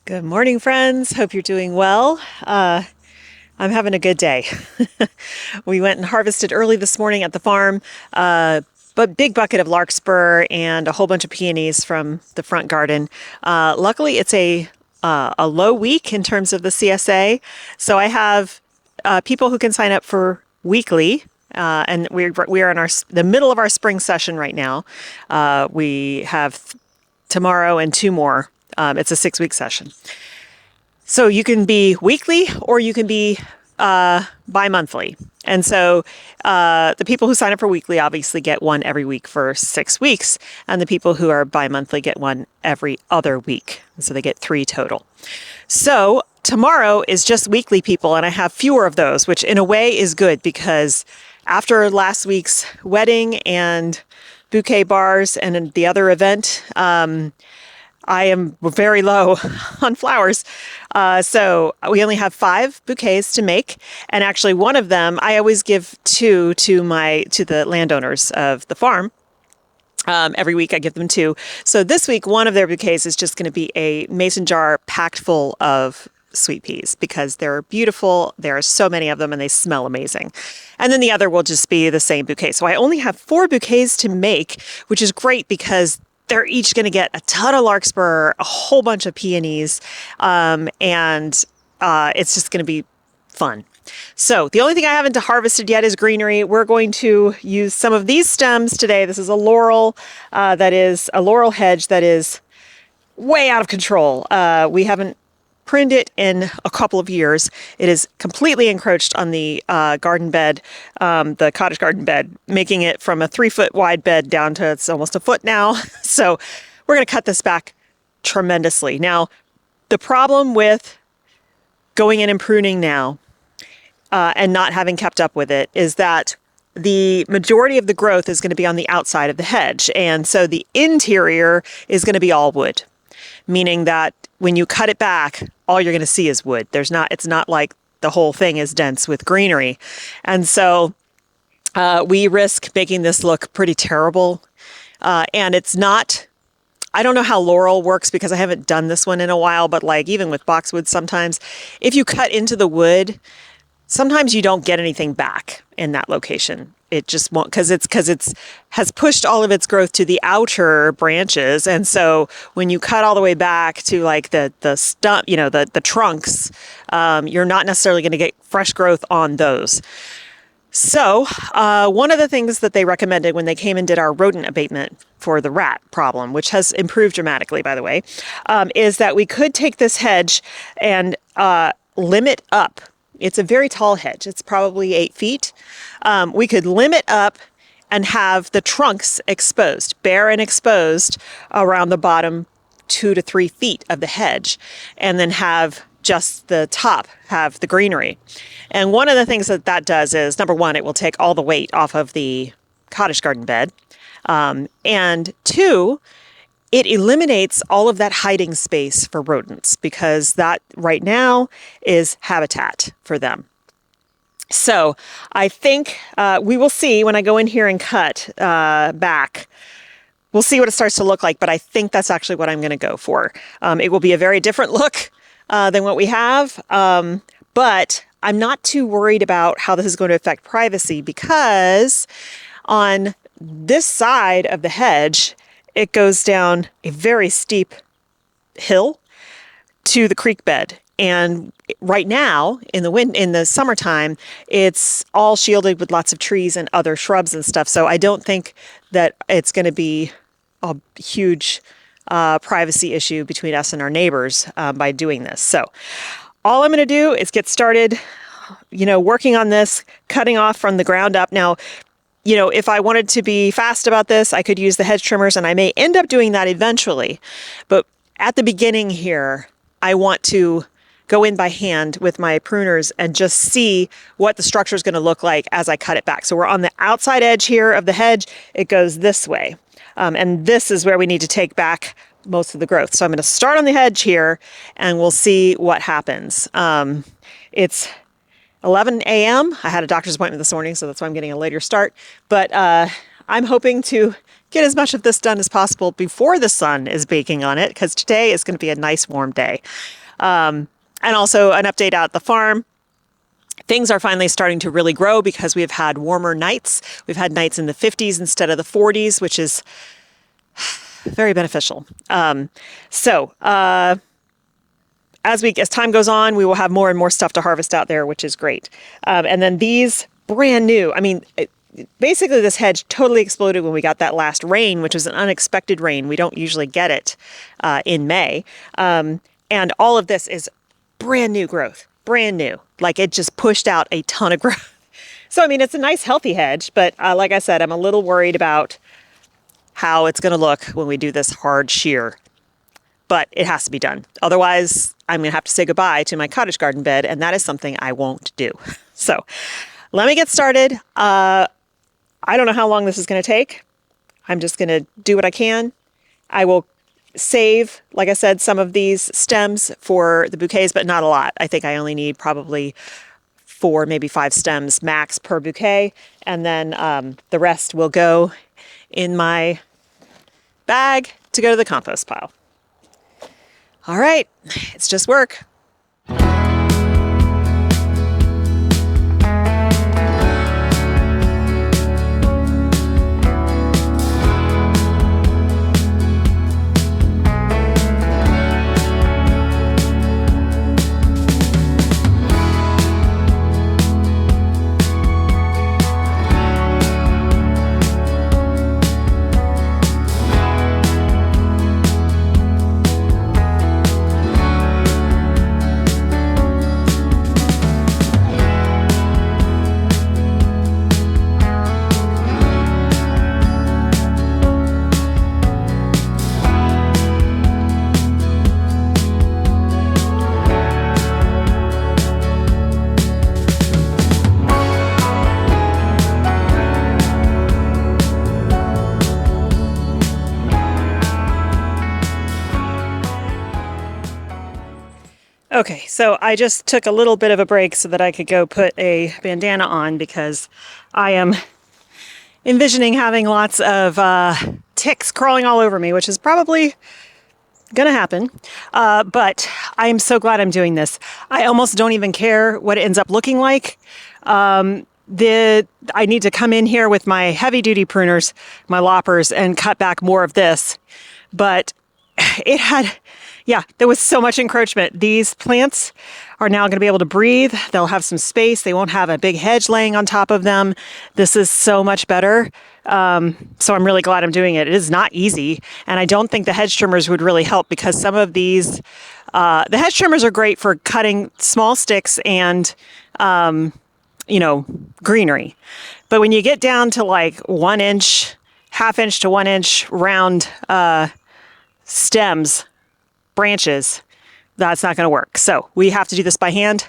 Good morning, friends. Hope you're doing well. I'm having a good day. We went and harvested early this morning at the farm, but big bucket of larkspur and a whole bunch of peonies from the front garden. Luckily, it's a low week in terms of the CSA, so I have people who can sign up for weekly. And we are in the middle of our spring session right now. We have tomorrow and two more. It's a 6-week session. So you can be weekly or you can be bi-monthly. And so the people who sign up for weekly obviously get one every week for 6 weeks. And the people who are bi-monthly get one every other week. So they get 3 total. So tomorrow is just weekly people, and I have fewer of those, which in a way is good because after last week's wedding and bouquet bars and the other event, I am very low on flowers. So we only have 5 bouquets to make. And actually one of them, I always give 2 to the landowners of the farm. Every week I give them 2. So this week, one of their bouquets is just going to be a mason jar packed full of sweet peas because they're beautiful. There are so many of them and they smell amazing. And then the other will just be the same bouquet. So I only have 4 bouquets to make, which is great because they're each going to get a ton of larkspur, a whole bunch of peonies, and it's just going to be fun. So the only thing I haven't harvested yet is greenery. We're going to use some of these stems today. This is a laurel that is a laurel hedge that is way out of control. We haven't pruned it in a couple of years. It is completely encroached on the garden bed, the cottage garden bed, making it from a 3-foot wide bed down to it's almost a foot now. So we're going to cut this back tremendously. Now, the problem with going in and pruning now and not having kept up with it is that the majority of the growth is going to be on the outside of the hedge. And so the interior is going to be all wood, meaning that when you cut it back, all you're going to see is wood. It's not like the whole thing is dense with greenery. And so we risk making this look pretty terrible. And it's not, I don't know how laurel works because I haven't done this one in a while, but like even with boxwood sometimes, if you cut into the wood, sometimes you don't get anything back in that location. It just won't because it's has pushed all of its growth to the outer branches, and so when you cut all the way back to like the stump, the trunks, you're not necessarily going to get fresh growth on those. So one of the things that they recommended when they came and did our rodent abatement for the rat problem, which has improved dramatically, by the way, is that we could take this hedge and limit up. It's a very tall hedge. It's probably 8 feet. We could limit up and have the trunks exposed, bare and exposed around the bottom 2 to 3 feet of the hedge, and then have just the top have the greenery. And one of the things that does is, number one, it will take all the weight off of the cottage garden bed. And 2, it eliminates all of that hiding space for rodents because that right now is habitat for them. So I think we will see when I go in here and cut back. We'll see what it starts to look like, but I think that's actually what I'm going to go for. It will be a very different look than what we have, but I'm not too worried about how this is going to affect privacy because on this side of the hedge, it goes down a very steep hill to the creek bed. And right now, in the summertime, it's all shielded with lots of trees and other shrubs and stuff. So I don't think that it's going to be a huge privacy issue between us and our neighbors by doing this. So all I'm going to do is get started, working on this, cutting off from the ground up. Now, if I wanted to be fast about this, I could use the hedge trimmers, and I may end up doing that eventually. But at the beginning here, I want to go in by hand with my pruners and just see what the structure is going to look like as I cut it back. So we're on the outside edge here of the hedge. It goes this way. And this is where we need to take back most of the growth. So I'm going to start on the hedge here, and we'll see what happens. It's 11 a.m. I had a doctor's appointment this morning, so that's why I'm getting a later start. But I'm hoping to get as much of this done as possible before the sun is baking on it, because today is going to be a nice warm day. And also an update out at the farm. Things are finally starting to really grow because we've had warmer nights. We've had nights in the 50s instead of the 40s, which is very beneficial. As time goes on, we will have more and more stuff to harvest out there, which is great. And then these brand new, basically this hedge totally exploded when we got that last rain, which was an unexpected rain. We don't usually get it in May. And all of this is brand new growth, brand new. Like it just pushed out a ton of growth. So, it's a nice healthy hedge, but like I said, I'm a little worried about how it's going to look when we do this hard shear. But it has to be done. Otherwise, I'm going to have to say goodbye to my cottage garden bed, and that is something I won't do. So let me get started. I don't know how long this is going to take. I'm just going to do what I can. I will save, like I said, some of these stems for the bouquets, but not a lot. I think I only need probably 4, maybe 5 stems max per bouquet. And then the rest will go in my bag to go to the compost pile. All right, it's just work. Okay, so I just took a little bit of a break so that I could go put a bandana on because I am envisioning having lots of ticks crawling all over me, which is probably gonna happen. But I am so glad I'm doing this. I almost don't even care what it ends up looking like. I need to come in here with my heavy duty pruners, my loppers, and cut back more of this. But there was so much encroachment. These plants are now going to be able to breathe. They'll have some space. They won't have a big hedge laying on top of them. This is so much better. So I'm really glad I'm doing it. It is not easy. And I don't think the hedge trimmers would really help because some of these, the hedge trimmers are great for cutting small sticks and, greenery. But when you get down to like 1 inch, ½ inch to 1 inch round stems, branches, that's not going to work. So we have to do this by hand.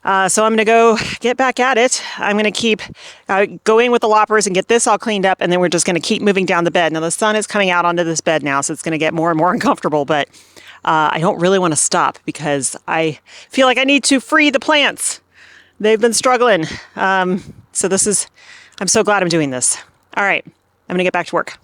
So I'm going to go get back at it. I'm going to keep go in with the loppers and get this all cleaned up, and then we're just going to keep moving down the bed. Now the sun is coming out onto this bed now, so it's going to get more and more uncomfortable, but I don't really want to stop because I feel like I need to free the plants. They've been struggling. I'm so glad I'm doing this. All right, I'm going to get back to work.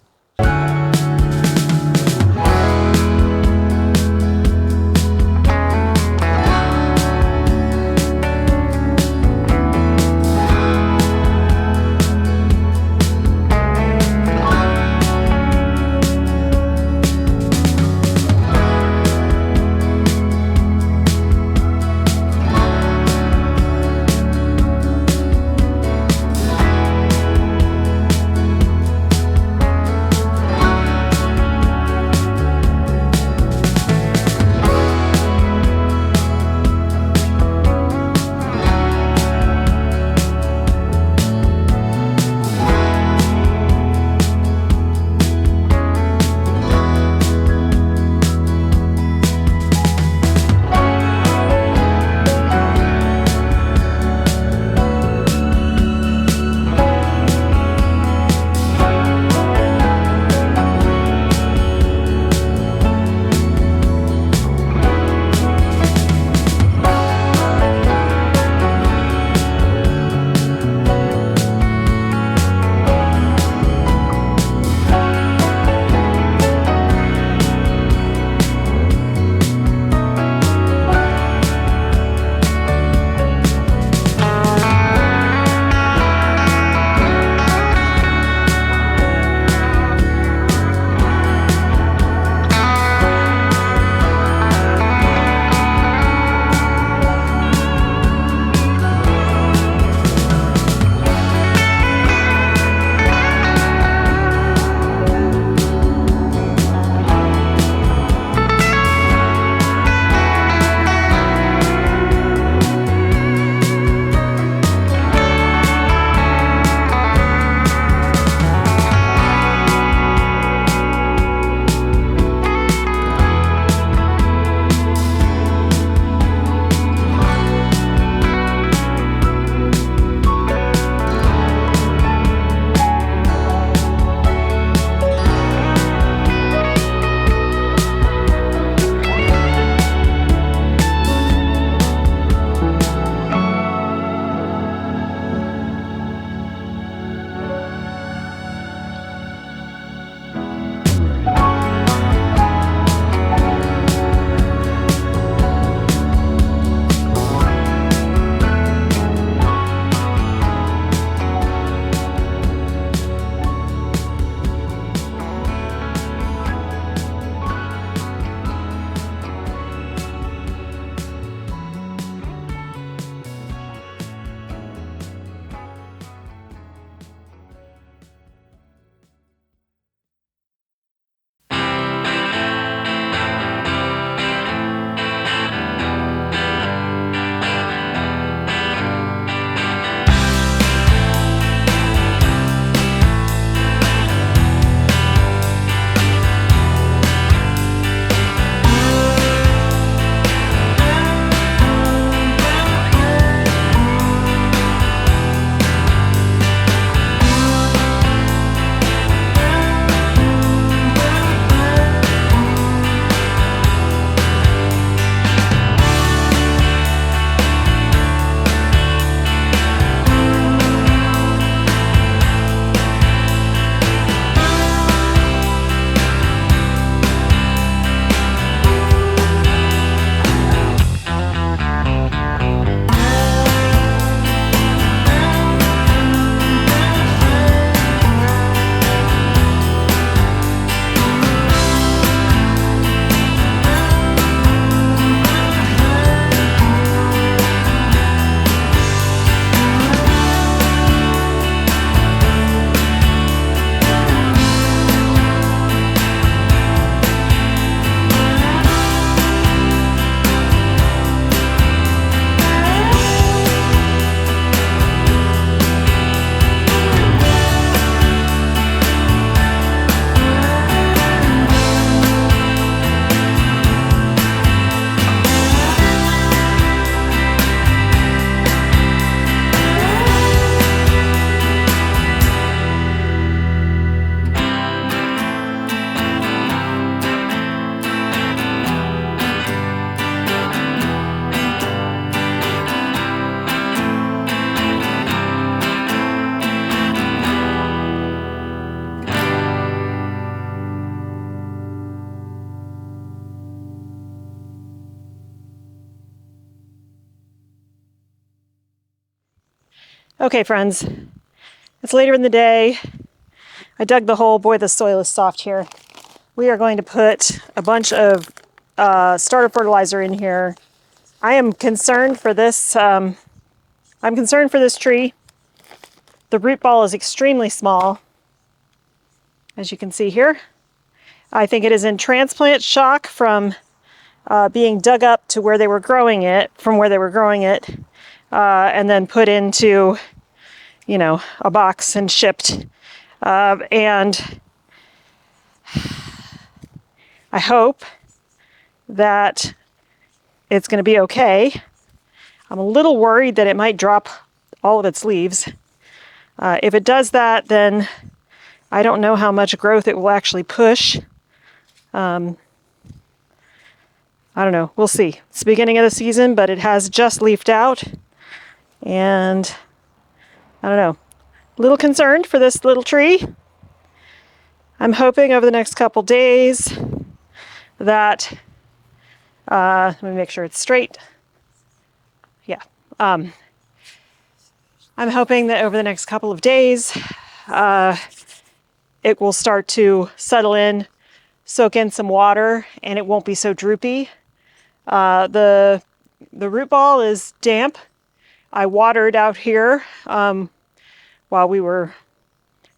Okay, friends, it's later in the day. I dug the hole. Boy, the soil is soft here. We are going to put a bunch of starter fertilizer in here. I am concerned for this. I'm concerned for this tree. The root ball is extremely small, as you can see here. I think it is in transplant shock from being dug up to where they were growing it, and then put into, a box and shipped. And I hope that it's going to be okay. I'm a little worried that it might drop all of its leaves. If it does that, then I don't know how much growth it will actually push. I don't know. We'll see. It's the beginning of the season, but it has just leafed out. And I don't know. A little concerned for this little tree. I'm hoping over the next couple days that, let me make sure it's straight. Yeah. I'm hoping that over the next couple of days, it will start to settle in, soak in some water, and it won't be so droopy. The root ball is damp. I watered out here while we were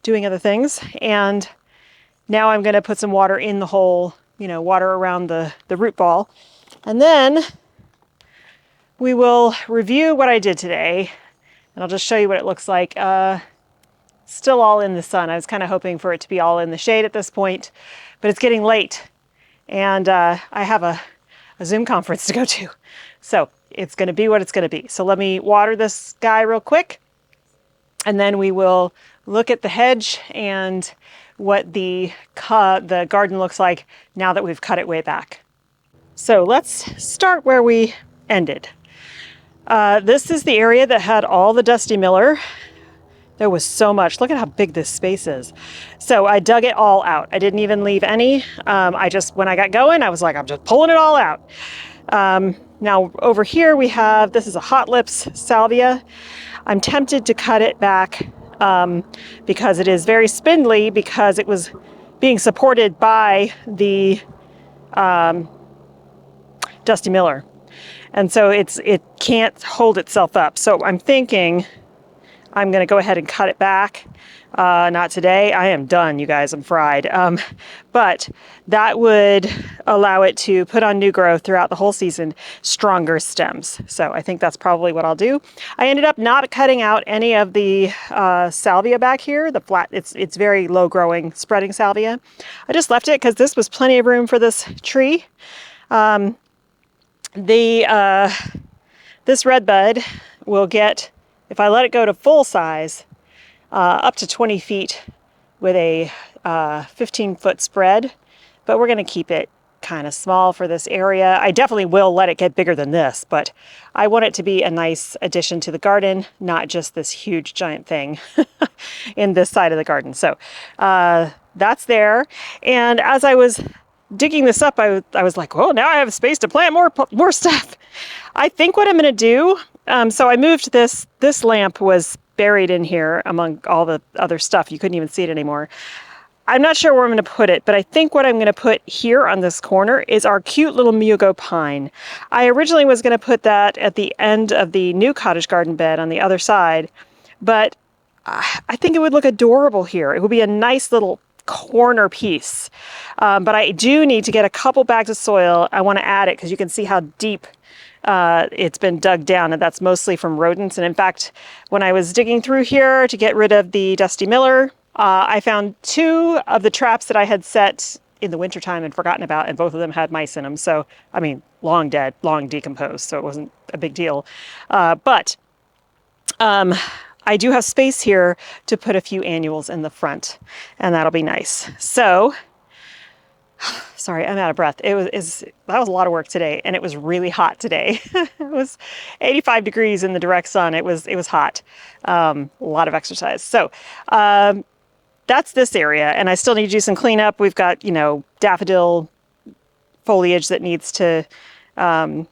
doing other things, and now I'm going to put some water in the hole, water around the root ball. And then we will review what I did today, and I'll just show you what it looks like. Still all in the sun. I was kind of hoping for it to be all in the shade at this point, but it's getting late, and I have a Zoom conference to go to. So it's going to be what it's going to be. So let me water this guy real quick, and then we will look at the hedge and what the garden looks like now that we've cut it way back. So let's start where we ended. This is the area that had all the Dusty Miller. There was so much. Look at how big this space is. So I dug it all out. I didn't even leave any. When I got going, I was like, I'm just pulling it all out. Now over here we have, this is a Hot Lips salvia. I'm tempted to cut it back because it is very spindly, because it was being supported by the Dusty Miller. And so it can't hold itself up. So I'm thinking I'm going to go ahead and cut it back. Not today. I am done, you guys. I'm fried. But that would allow it to put on new growth throughout the whole season, stronger stems. So I think that's probably what I'll do. I ended up not cutting out any of the salvia back here. The flat, it's very low growing, spreading salvia. I just left it because this was plenty of room for this tree. This red bud will get, if I let it go to full size, up to 20 feet with a 15-foot spread, but we're going to keep it kind of small for this area. I definitely will let it get bigger than this, but I want it to be a nice addition to the garden, not just this huge giant thing in this side of the garden. So that's there. And as I was digging this up, I was like, well, now I have space to plant more stuff. I think what I'm going to do, so I moved this lamp was buried in here among all the other stuff. You couldn't even see it anymore. I'm not sure where I'm going to put it, but I think what I'm going to put here on this corner is our cute little mugo pine. I originally was going to put that at the end of the new cottage garden bed on the other side, but I think it would look adorable here. It would be a nice little corner piece. But I do need to get a couple bags of soil. I want to add it because you can see how deep it's been dug down, and that's mostly from rodents. And in fact, when I was digging through here to get rid of the Dusty Miller, I found 2 of the traps that I had set in the wintertime and forgotten about, and both of them had mice in them. So, I mean, long dead, long decomposed, so it wasn't a big deal. But I do have space here to put a few annuals in the front, and that'll be nice. So, sorry, I'm out of breath. That was a lot of work today, and it was really hot today. It was 85 degrees in the direct sun. It was hot. A lot of exercise. So, that's this area, and I still need to do some cleanup. We've got, daffodil foliage that needs to, die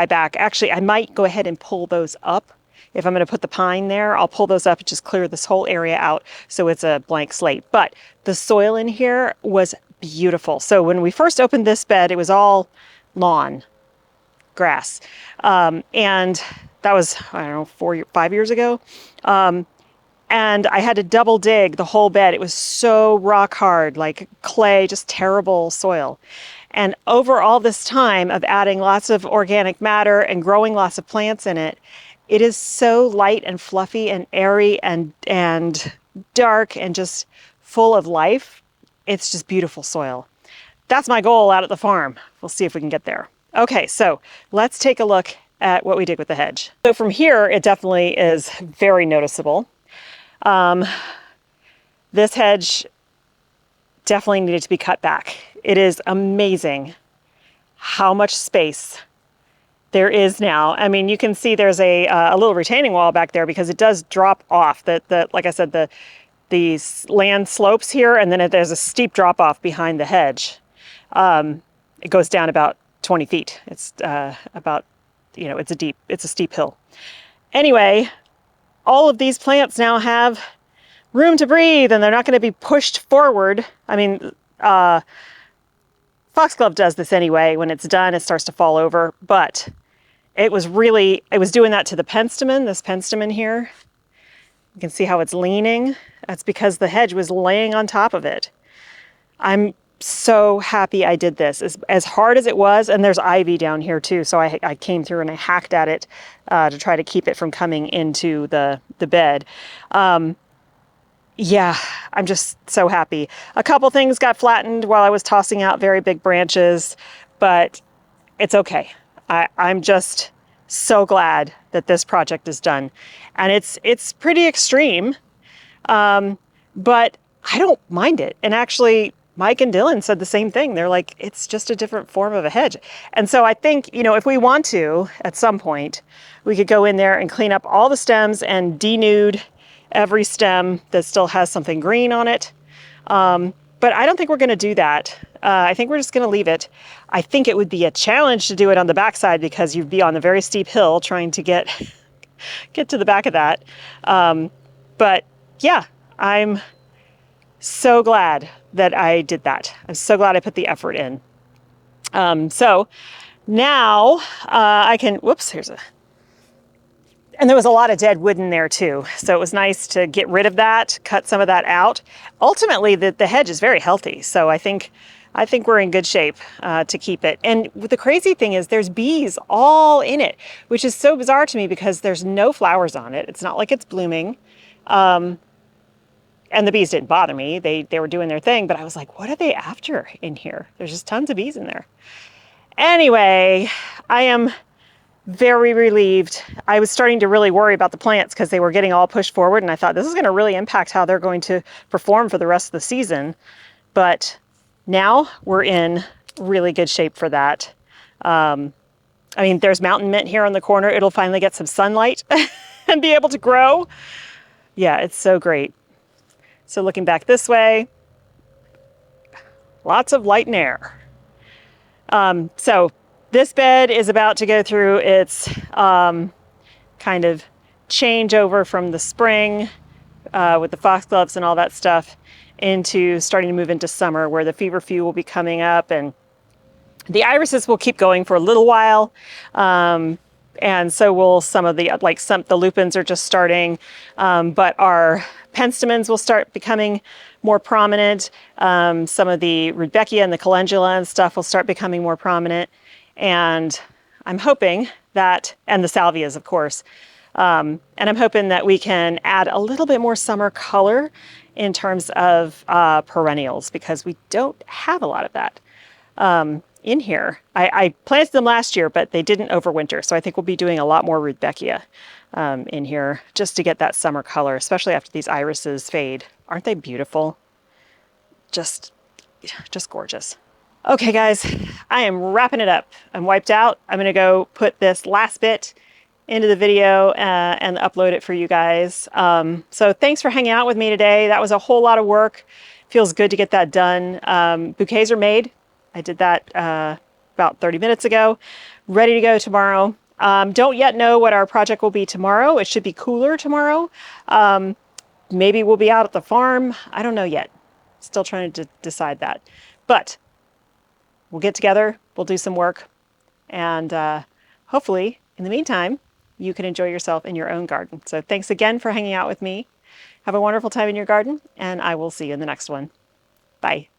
back. Actually, I might go ahead and pull those up if I'm going to put the pine there, I'll pull those up and just clear this whole area out so it's a blank slate. But the soil in here was beautiful. So when we first opened this bed, it was all lawn, grass. And that was, I don't know, 5 years ago. And I had to double dig the whole bed. It was so rock hard, like clay, just terrible soil. And over all this time of adding lots of organic matter and growing lots of plants in it, it is so light and fluffy and airy and dark and just full of life. It's just beautiful soil. That's my goal out at the farm. We'll see if we can get there. Okay, so let's take a look at what we did with the hedge. So from here, it definitely is very noticeable. This hedge definitely needed to be cut back. It is amazing how much space there is now. I mean, you can see there's a little retaining wall back there because it does drop off. Like I said, the land slopes here, and then there's a steep drop off behind the hedge. It goes down about 20 feet. It's about, you know, it's a steep hill. Anyway, all of these plants now have room to breathe and they're not going to be pushed forward. I mean, foxglove does this anyway. When it's done, it starts to fall over, but it was doing that to the penstemon, this penstemon here. You can see how it's leaning. That's because the hedge was laying on top of it. I'm so happy I did this. As hard as it was, and there's ivy down here too, so I came through and I hacked at it to try to keep it from coming into the bed. Yeah, I'm just so happy. A couple things got flattened while I was tossing out very big branches, but it's okay. I'm just so glad that this project is done. And it's pretty extreme, but I don't mind it. And actually, Mike and Dylan said the same thing. They're like, it's just a different form of a hedge. And so I think, you know, if we want to, at some point, we could go in there and clean up all the stems and denude every stem that still has something green on it. But I don't think we're going to do that. I think we're just going to leave it. I think it would be a challenge to do it on the backside because you'd be on a very steep hill trying to get to the back of that. But yeah, I'm so glad that I did that. I'm so glad I put the effort in. So now I can, whoops, and there was a lot of dead wood in there too. So it was nice to get rid of that, cut some of that out. Ultimately, the hedge is very healthy. So I think we're in good shape to keep it. And the crazy thing is there's bees all in it, which is so bizarre to me because there's no flowers on it. It's not like it's blooming. And the bees didn't bother me. They were doing their thing, but I was like, what are they after in here? There's just tons of bees in there. Anyway, I am very relieved. I was starting to really worry about the plants because they were getting all pushed forward, and I thought this is going to really impact how they're going to perform for the rest of the season. But now we're in really good shape for that. I mean, there's mountain mint here on the corner. It'll finally get some sunlight and be able to grow. Yeah, it's so great. So looking back this way, lots of light and air. So this bed is about to go through its kind of changeover from the spring with the foxgloves and all that stuff into starting to move into summer where the feverfew will be coming up, and the irises will keep going for a little while. And so will some of the, the lupins are just starting, but our penstemons will start becoming more prominent. Some of the rudbeckia and the calendula and stuff will start becoming more prominent. And I'm hoping that, and the salvias, of course, and I'm hoping that we can add a little bit more summer color in terms of perennials, because we don't have a lot of that in here. I planted them last year, but they didn't overwinter. So I think we'll be doing a lot more rudbeckia in here just to get that summer color, especially after these irises fade. Aren't they beautiful? Just gorgeous. Okay, guys, I am wrapping it up. I'm wiped out. I'm gonna go put this last bit into the video and upload it for you guys. So thanks for hanging out with me today. That was a whole lot of work. Feels good to get that done. Bouquets are made. I did that about 30 minutes ago. Ready to go tomorrow. Don't yet know what our project will be tomorrow. It should be cooler tomorrow. Maybe we'll be out at the farm. I don't know yet. Still trying to decide that. But we'll get together, we'll do some work, and hopefully, in the meantime, you can enjoy yourself in your own garden. So thanks again for hanging out with me. Have a wonderful time in your garden, and I will see you in the next one. Bye.